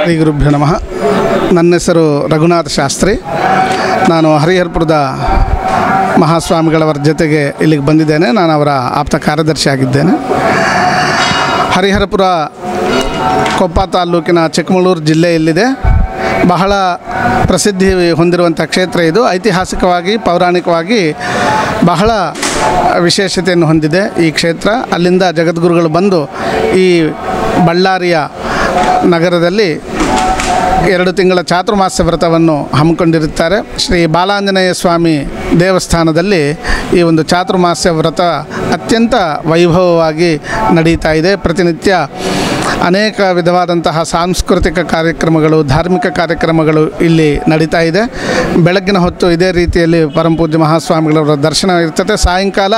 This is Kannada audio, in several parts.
ಶ್ರೀ ಗುರುಭ್ಯೋ ನಮಃ. ನನ್ನ ಹೆಸರು ರಘುನಾಥ ಶಾಸ್ತ್ರಿ. ನಾನು ಹರಿಹರಪುರದ ಮಹಾಸ್ವಾಮಿಗಳವರ ಜೊತೆಗೆ ಇಲ್ಲಿಗೆ ಬಂದಿದ್ದೇನೆ. ನಾನು ಅವರ ಆಪ್ತ ಕಾರ್ಯದರ್ಶಿ ಆಗಿದ್ದೇನೆ. ಹರಿಹರಪುರ ಕೊಪ್ಪ ತಾಲೂಕಿನ ಚಿಕ್ಕಮಗಳೂರು ಜಿಲ್ಲೆಯಲ್ಲಿದೆ. ಬಹಳ ಪ್ರಸಿದ್ಧಿ ಹೊಂದಿರುವಂಥ ಕ್ಷೇತ್ರ ಇದು. ಐತಿಹಾಸಿಕವಾಗಿ ಪೌರಾಣಿಕವಾಗಿ ಬಹಳ ವಿಶೇಷತೆಯನ್ನು ಹೊಂದಿದೆ ಈ ಕ್ಷೇತ್ರ. ಅಲ್ಲಿಂದ ಜಗದ್ಗುರುಗಳು ಬಂದು ಈ ಬಳ್ಳಾರಿಯ ನಗರದಲ್ಲಿ 2 ತಿಂಗಳ ಚಾತುರ್ಮಾಸ್ಯ ವ್ರತವನ್ನು ಹಮ್ಮಿಕೊಂಡಿರುತ್ತಾರೆ. ಶ್ರೀ ಬಾಲಾಂಜನೇಯ ಸ್ವಾಮಿ ದೇವಸ್ಥಾನದಲ್ಲಿ ಈ ಒಂದು ಚಾತುರ್ಮಾಸ್ಯ ವ್ರತ ಅತ್ಯಂತ ವೈಭವವಾಗಿ ನಡೀತಾ ಇದೆ. ಪ್ರತಿನಿತ್ಯ ಅನೇಕ ವಿಧವಾದಂತಹ ಸಾಂಸ್ಕೃತಿಕ ಕಾರ್ಯಕ್ರಮಗಳು, ಧಾರ್ಮಿಕ ಕಾರ್ಯಕ್ರಮಗಳು ಇಲ್ಲಿ ನಡೀತಾ ಇದೆ. ಬೆಳಗ್ಗಿನ ಹೊತ್ತು ಇದೇ ರೀತಿಯಲ್ಲಿ ಪರಮಪೂಜ್ಯ ಮಹಾಸ್ವಾಮಿಗಳವರ ದರ್ಶನ ಇರ್ತದೆ. ಸಾಯಂಕಾಲ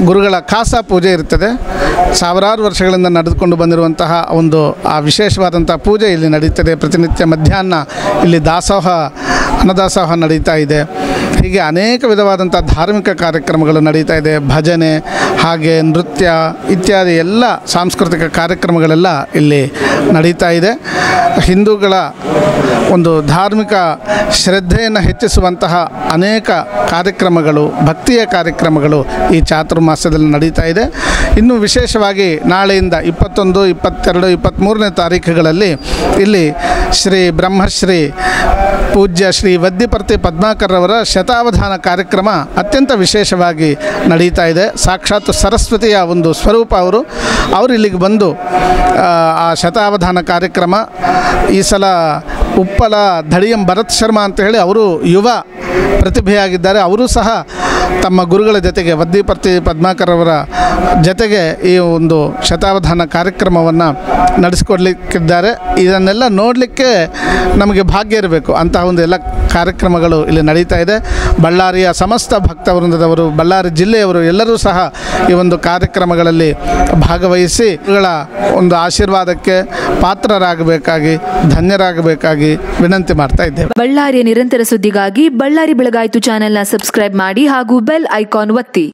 ಗುರುಗಳ ಖಾಸ ಪೂಜೆ ಇರ್ತದೆ. ಸಾವಿರಾರು ವರ್ಷಗಳಿಂದ ನಡೆದುಕೊಂಡು ಬಂದಿರುವಂತಹ ಒಂದು ಆ ವಿಶೇಷವಾದಂಥ ಪೂಜೆ ಇಲ್ಲಿ ನಡೀತದೆ. ಪ್ರತಿನಿತ್ಯ ಮಧ್ಯಾಹ್ನ ಇಲ್ಲಿ ಅನ್ನದಾಸೋಹ ನಡೀತಾ ಇದೆ. ಹೀಗೆ ಅನೇಕ ವಿಧವಾದಂಥ ಧಾರ್ಮಿಕ ಕಾರ್ಯಕ್ರಮಗಳು ನಡೀತಾ ಇದೆ. ಭಜನೆ, ಹಾಗೆ ನೃತ್ಯ ಇತ್ಯಾದಿ ಎಲ್ಲ ಸಾಂಸ್ಕೃತಿಕ ಕಾರ್ಯಕ್ರಮಗಳೆಲ್ಲ ಇಲ್ಲಿ ನಡೀತಾ ಇದೆ. ಹಿಂದೂಗಳ ಒಂದು ಧಾರ್ಮಿಕ ಶ್ರದ್ಧೆಯನ್ನು ಹೆಚ್ಚಿಸುವಂತಹ ಅನೇಕ ಕಾರ್ಯಕ್ರಮಗಳು, ಭಕ್ತಿಯ ಕಾರ್ಯಕ್ರಮಗಳು ಈ ಚಾತುರ್ಮಾಸ್ಯದಲ್ಲಿ ನಡೀತಾ ಇದೆ. ಇನ್ನು ವಿಶೇಷವಾಗಿ ನಾಳೆಯಿಂದ 21, 22, 23ನೇ ತಾರೀಖುಗಳಲ್ಲಿ ಇಲ್ಲಿ ಶ್ರೀ ಬ್ರಹ್ಮಶ್ರೀ ಪೂಜ್ಯ ಶ್ರೀ ವದ್ದಿಪರ್ತಿ ಪದ್ಮಾಕರ್ರವರ ಶತಾವಧಾನ ಕಾರ್ಯಕ್ರಮ ಅತ್ಯಂತ ವಿಶೇಷವಾಗಿ ನಡೀತಾ ಇದೆ. ಸಾಕ್ಷಾತ್ ಸರಸ್ವತಿಯ ಒಂದು ಸ್ವರೂಪ ಅವರು ಇಲ್ಲಿಗೆ ಬಂದು ಆ ಶತಾವಧಾನ ಕಾರ್ಯಕ್ರಮ ಈ ಸಲ ಉಪ್ಪಲ ಧಡಿಯಂ ಭರತ್ ಶರ್ಮಾ ಅಂತ ಹೇಳಿ ಅವರು ಯುವ ಪ್ರತಿಭೆಯಾಗಿದ್ದಾರೆ. ಅವರು ಸಹ ತಮ್ಮ ಗುರುಗಳ ಜೊತೆಗೆ ವದ್ದಿಪರ್ತಿ ಪದ್ಮಾಕರ್ರವರ ಜೊತೆಗೆ ಈ ಒಂದು ಶತಾವಧಾನ ಕಾರ್ಯಕ್ರಮವನ್ನು ನಡೆಸಿಕೊಡ್ಲಿಕ್ಕಿದ್ದಾರೆ. ಇದನ್ನೆಲ್ಲ ನೋಡಲಿಕ್ಕೆ ನಮಗೆ ಭಾಗ್ಯ ಇರಬೇಕು. ಅಂತಹ ಒಂದು ಎಲ್ಲ ಕಾರ್ಯಕ್ರಮಗಳು ಇಲ್ಲಿ ನಡೀತಾ ಇದೆ. ಬಳ್ಳಾರಿಯ ಸಮಸ್ತ ಭಕ್ತವೃಂದದವರು, ಬಳ್ಳಾರಿ ಜಿಲ್ಲೆಯವರು ಎಲ್ಲರೂ ಸಹ ಈ ಒಂದು ಕಾರ್ಯಕ್ರಮಗಳಲ್ಲಿ ಭಾಗವಹಿಸಿ ಇವುಗಳ ಒಂದು ಆಶೀರ್ವಾದಕ್ಕೆ ಪಾತ್ರರಾಗಬೇಕಾಗಿ, ಧನ್ಯರಾಗಬೇಕಾಗಿ ವಿನಂತಿ ಮಾಡ್ತಾ ಇದ್ದೇವೆ. ಬಳ್ಳಾರಿಯ ನಿರಂತರ ಸುದ್ದಿಗಾಗಿ ಬಳ್ಳಾರಿ ಬೆಳಗಾಯಿತು ಚಾನೆಲ್ನ ಸಬ್ಸ್ಕ್ರೈಬ್ ಮಾಡಿ ಹಾಗೂ ಬೆಲ್ ಐಕಾನ್ ಒತ್ತಿ.